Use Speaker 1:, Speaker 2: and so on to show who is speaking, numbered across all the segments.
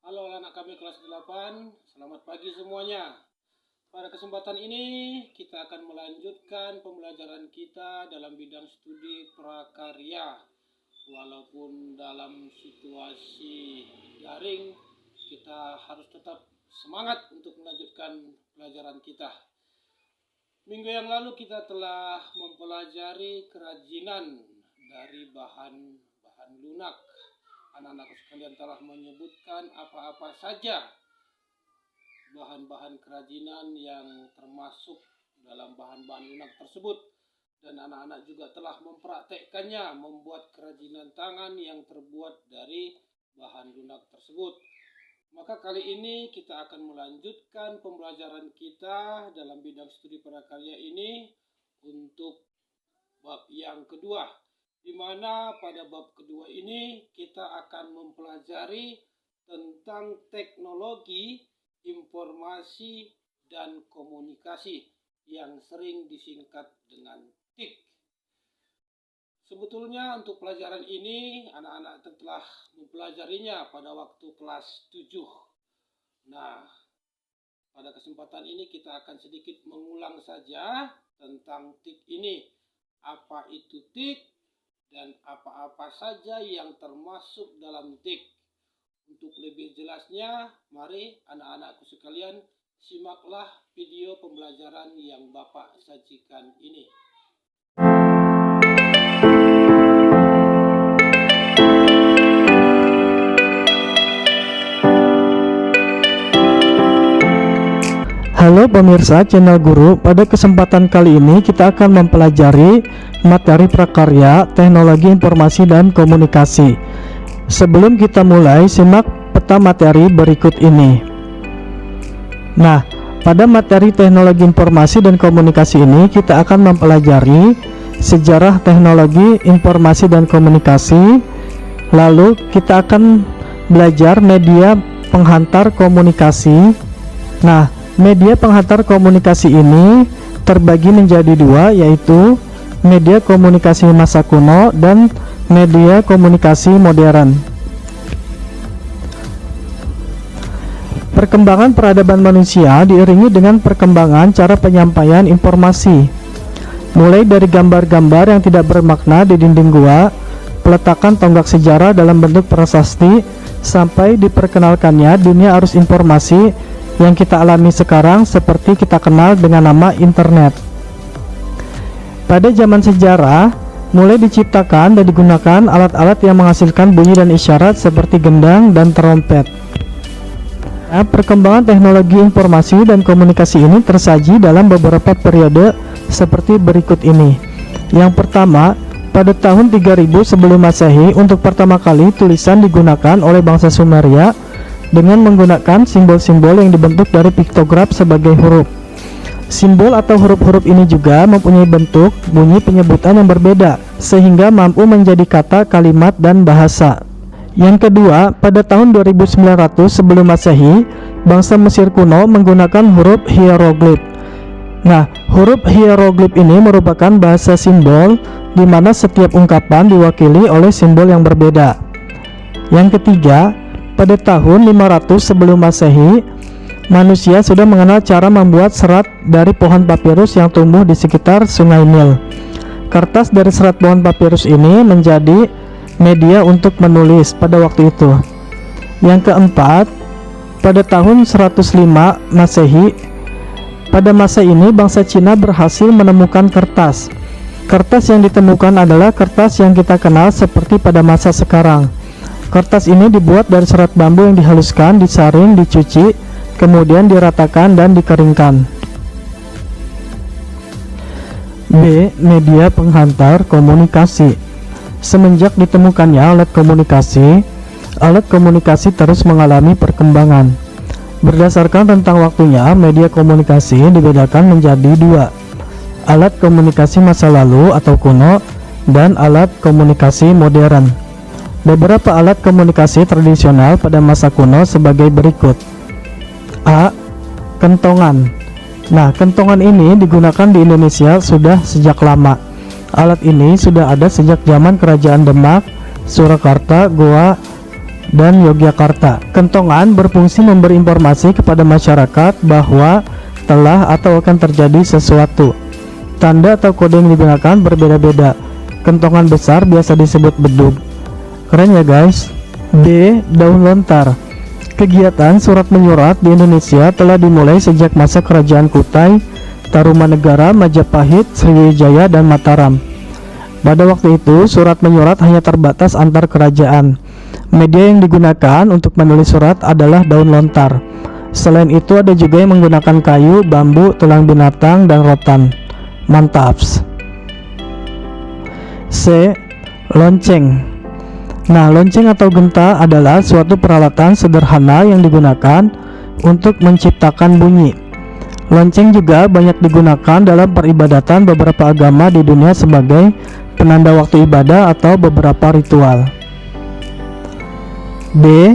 Speaker 1: Halo anak kami kelas 8, selamat pagi semuanya. Pada kesempatan ini kita akan melanjutkan pembelajaran kita dalam bidang studi prakarya. Walaupun dalam situasi daring, kita harus tetap semangat untuk melanjutkan pelajaran kita. Minggu yang lalu kita telah mempelajari kerajinan dari bahan-bahan lunak. Anak-anakku sekalian telah menyebutkan apa-apa saja bahan-bahan kerajinan yang termasuk dalam bahan-bahan lunak tersebut. Dan anak-anak juga telah mempraktekkannya, membuat kerajinan tangan yang terbuat dari bahan lunak tersebut. Maka kali ini kita akan melanjutkan pembelajaran kita dalam bidang studi prakarya ini untuk bab yang kedua, di mana pada bab kedua ini kita akan mempelajari tentang teknologi informasi dan komunikasi yang sering disingkat dengan TIK. Sebetulnya untuk pelajaran ini anak-anak telah mempelajarinya pada waktu kelas 7. Nah, pada kesempatan ini kita akan sedikit mengulang saja tentang TIK ini. Apa itu TIK dan apa-apa saja yang termasuk dalam TIK. Untuk lebih jelasnya, mari anak-anakku sekalian simaklah video pembelajaran yang Bapak sajikan ini.
Speaker 2: Halo pemirsa channel Guru, pada kesempatan kali ini kita akan mempelajari materi prakarya teknologi informasi dan komunikasi. Sebelum kita mulai, simak peta materi berikut ini. Nah, pada materi teknologi informasi dan komunikasi ini kita akan mempelajari sejarah teknologi informasi dan komunikasi. Lalu kita akan belajar media penghantar komunikasi. Nah, media penghantar komunikasi ini terbagi menjadi dua, yaitu media komunikasi masa kuno dan media komunikasi modern. Perkembangan peradaban manusia diiringi dengan perkembangan cara penyampaian informasi, mulai dari gambar-gambar yang tidak bermakna di dinding gua, peletakan tonggak sejarah dalam bentuk prasasti, sampai diperkenalkannya dunia arus informasi yang kita alami sekarang seperti kita kenal dengan nama internet. Pada zaman sejarah, mulai diciptakan dan digunakan alat-alat yang menghasilkan bunyi dan isyarat seperti gendang dan trompet. Nah, perkembangan teknologi informasi dan komunikasi ini tersaji dalam beberapa periode seperti berikut ini. Yang pertama, pada tahun 3000 sebelum Masehi, untuk pertama kali tulisan digunakan oleh bangsa Sumeria dengan menggunakan simbol-simbol yang dibentuk dari piktograf sebagai huruf. Simbol atau huruf-huruf ini juga mempunyai bentuk, bunyi penyebutan yang berbeda, sehingga mampu menjadi kata, kalimat, dan bahasa. Yang kedua, pada tahun 2900 sebelum Masehi, bangsa Mesir kuno menggunakan huruf hieroglif. Nah, huruf hieroglif ini merupakan bahasa simbol di mana setiap ungkapan diwakili oleh simbol yang berbeda. Yang ketiga, pada tahun 500 sebelum Masehi, manusia sudah mengenal cara membuat serat dari pohon papirus yang tumbuh di sekitar Sungai Nil. Kertas dari serat pohon papirus ini menjadi media untuk menulis pada waktu itu. Yang keempat, pada tahun 105 Masehi, pada masa ini bangsa Cina berhasil menemukan kertas. Kertas yang ditemukan adalah kertas yang kita kenal seperti pada masa sekarang. Kertas ini dibuat dari serat bambu yang dihaluskan, disaring, dicuci, kemudian diratakan dan dikeringkan. B. Media penghantar komunikasi. Semenjak ditemukannya alat komunikasi terus mengalami perkembangan. Berdasarkan rentang waktunya, media komunikasi dibedakan menjadi dua: alat komunikasi masa lalu atau kuno dan alat komunikasi modern. Beberapa alat komunikasi tradisional pada masa kuno sebagai berikut. A. Kentongan. Nah, kentongan ini digunakan di Indonesia sudah sejak lama. Alat ini sudah ada sejak zaman Kerajaan Demak, Surakarta, Goa, dan Yogyakarta. Kentongan berfungsi memberi informasi kepada masyarakat bahwa telah atau akan terjadi sesuatu. Tanda atau kode yang digunakan berbeda-beda. Kentongan besar biasa disebut bedug. Keren ya guys. B. Daun lontar. Kegiatan surat menyurat di Indonesia telah dimulai sejak masa Kerajaan Kutai, Tarumanegara, Majapahit, Sriwijaya, dan Mataram. Pada waktu itu, surat menyurat hanya terbatas antar kerajaan. Media yang digunakan untuk menulis surat adalah daun lontar. Selain itu, ada juga yang menggunakan kayu, bambu, tulang binatang, dan rotan. Mantaps. C. Lonceng. Nah, lonceng atau genta adalah suatu peralatan sederhana yang digunakan untuk menciptakan bunyi. Lonceng juga banyak digunakan dalam peribadatan beberapa agama di dunia sebagai penanda waktu ibadah atau beberapa ritual. D.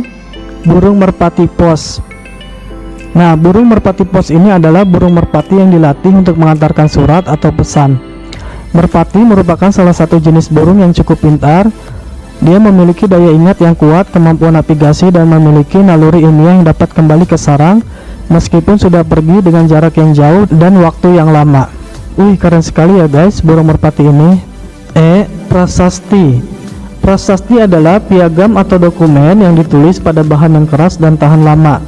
Speaker 2: Burung merpati pos. Nah, burung merpati pos ini adalah burung merpati yang dilatih untuk mengantarkan surat atau pesan. Merpati merupakan salah satu jenis burung yang cukup pintar. Dia memiliki daya ingat yang kuat, kemampuan navigasi, dan memiliki naluri ilmiah yang dapat kembali ke sarang meskipun sudah pergi dengan jarak yang jauh dan waktu yang lama. Wih, keren sekali ya guys burung merpati ini. E. Prasasti. Prasasti adalah piagam atau dokumen yang ditulis pada bahan yang keras dan tahan lama.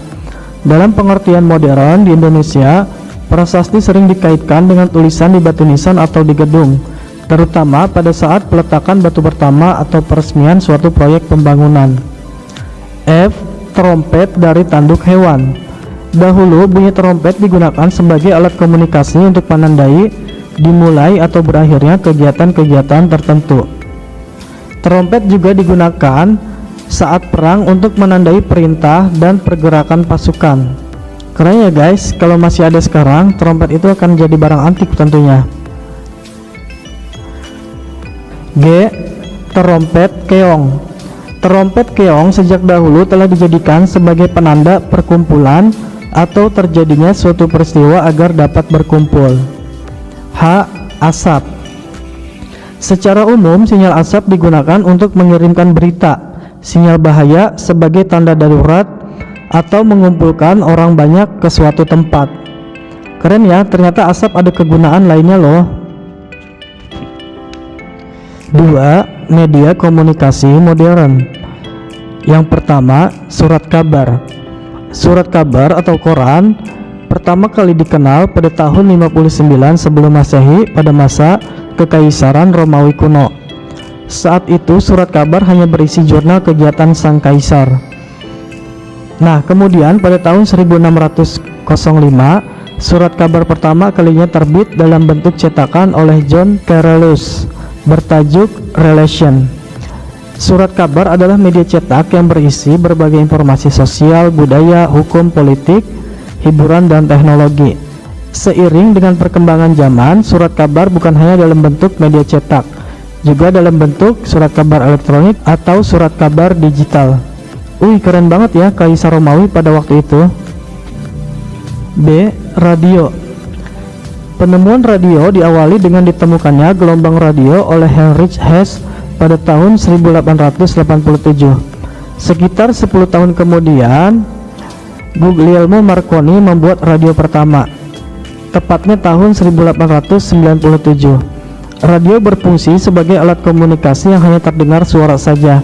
Speaker 2: Dalam pengertian modern di Indonesia, prasasti sering dikaitkan dengan tulisan di batu nisan atau di gedung, terutama pada saat peletakan batu pertama atau peresmian suatu proyek pembangunan. F. Trompet dari tanduk hewan. Dahulu bunyi trompet digunakan sebagai alat komunikasi untuk menandai dimulai atau berakhirnya kegiatan-kegiatan tertentu. Trompet juga digunakan saat perang untuk menandai perintah dan pergerakan pasukan. Keren ya guys, kalau masih ada sekarang, trompet itu akan jadi barang antik tentunya. G. Terompet keong. Terompet keong sejak dahulu telah dijadikan sebagai penanda perkumpulan atau terjadinya suatu peristiwa agar dapat berkumpul. H. Asap. Secara umum, sinyal asap digunakan untuk mengirimkan berita, sinyal bahaya sebagai tanda darurat, atau mengumpulkan orang banyak ke suatu tempat. Keren ya, ternyata asap ada kegunaan lainnya loh. 2. Media komunikasi modern. Yang pertama, surat kabar. Surat kabar atau koran pertama kali dikenal pada tahun 59 sebelum Masehi pada masa Kekaisaran Romawi kuno. Saat itu surat kabar hanya berisi jurnal kegiatan sang kaisar. Nah, kemudian pada tahun 1605 surat kabar pertama kalinya terbit dalam bentuk cetakan oleh John Carolus bertajuk Relation. Surat kabar adalah media cetak yang berisi berbagai informasi sosial, budaya, hukum, politik, hiburan, dan teknologi. Seiring dengan perkembangan zaman, surat kabar bukan hanya dalam bentuk media cetak, juga dalam bentuk surat kabar elektronik atau surat kabar digital. Wih, keren banget ya Kaisar Romawi pada waktu itu. B. Radio. Penemuan radio diawali dengan ditemukannya gelombang radio oleh Heinrich Hess pada tahun 1887. Sekitar 10 tahun kemudian, Guglielmo Marconi membuat radio pertama, tepatnya tahun 1897. Radio berfungsi sebagai alat komunikasi yang hanya terdengar suara saja.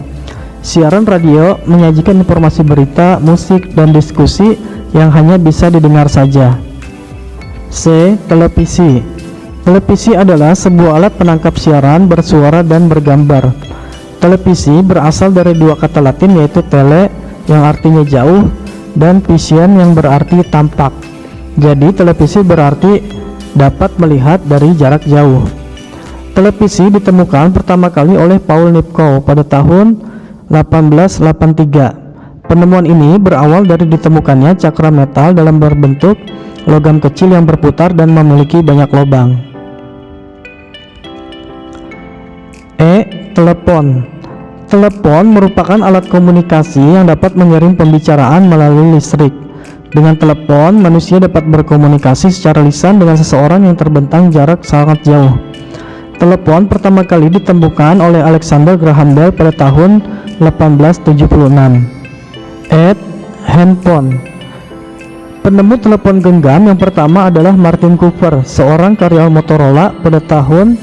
Speaker 2: Siaran radio menyajikan informasi berita, musik, dan diskusi yang hanya bisa didengar saja. C. Televisi. Televisi adalah sebuah alat penangkap siaran bersuara dan bergambar. Televisi berasal dari dua kata Latin yaitu tele yang artinya jauh dan vision yang berarti tampak. Jadi televisi berarti dapat melihat dari jarak jauh. Televisi ditemukan pertama kali oleh Paul Nipkow pada tahun 1883. Penemuan ini berawal dari ditemukannya cakra metal dalam berbentuk logam kecil yang berputar dan memiliki banyak lubang. E. Telepon. Telepon merupakan alat komunikasi yang dapat mengirim pembicaraan melalui listrik. Dengan telepon, manusia dapat berkomunikasi secara lisan dengan seseorang yang terbentang jarak sangat jauh. Telepon pertama kali ditemukan oleh Alexander Graham Bell pada tahun 1876. Handphone. Penemu telepon genggam yang pertama adalah Martin Cooper, seorang karyawan Motorola pada tahun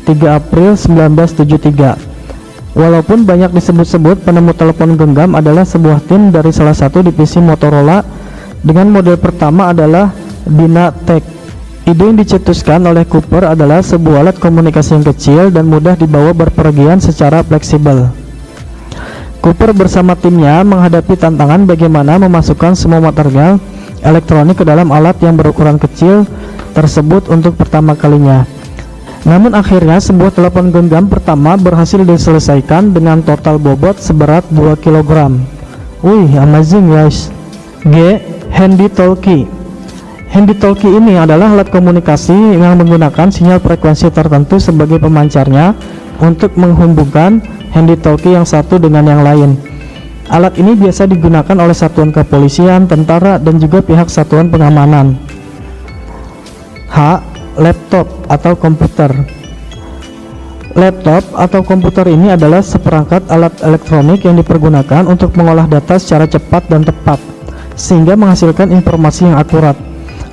Speaker 2: 3 April 1973. Walaupun banyak disebut-sebut, penemu telepon genggam adalah sebuah tim dari salah satu divisi Motorola dengan model pertama adalah Dynatec. Ide yang dicetuskan oleh Cooper adalah sebuah alat komunikasi yang kecil dan mudah dibawa berpergian secara fleksibel. Cooper bersama timnya menghadapi tantangan bagaimana memasukkan semua material elektronik ke dalam alat yang berukuran kecil tersebut untuk pertama kalinya. Namun akhirnya sebuah telepon genggam pertama berhasil diselesaikan dengan total bobot seberat 2 kg. Wih, amazing guys. Handy talkie. Handy talkie ini adalah alat komunikasi yang menggunakan sinyal frekuensi tertentu sebagai pemancarnya untuk menghubungkan handy talkie yang satu dengan yang lain. Alat ini biasa digunakan oleh satuan kepolisian, tentara, dan juga pihak satuan pengamanan. Laptop atau komputer. Laptop atau komputer ini adalah seperangkat alat elektronik yang dipergunakan untuk mengolah data secara cepat dan tepat, sehingga menghasilkan informasi yang akurat.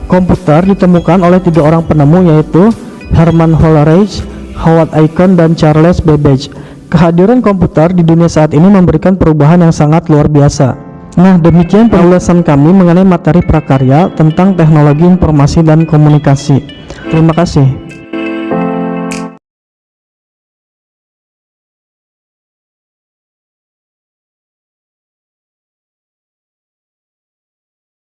Speaker 2: Komputer ditemukan oleh 3 orang penemu, yaitu Herman Hollerith, Howard Aiken, dan Charles Babbage. Kehadiran komputer di dunia saat ini memberikan perubahan yang sangat luar biasa. Nah, demikian penjelasan kami mengenai materi prakarya tentang teknologi informasi dan komunikasi. Terima kasih.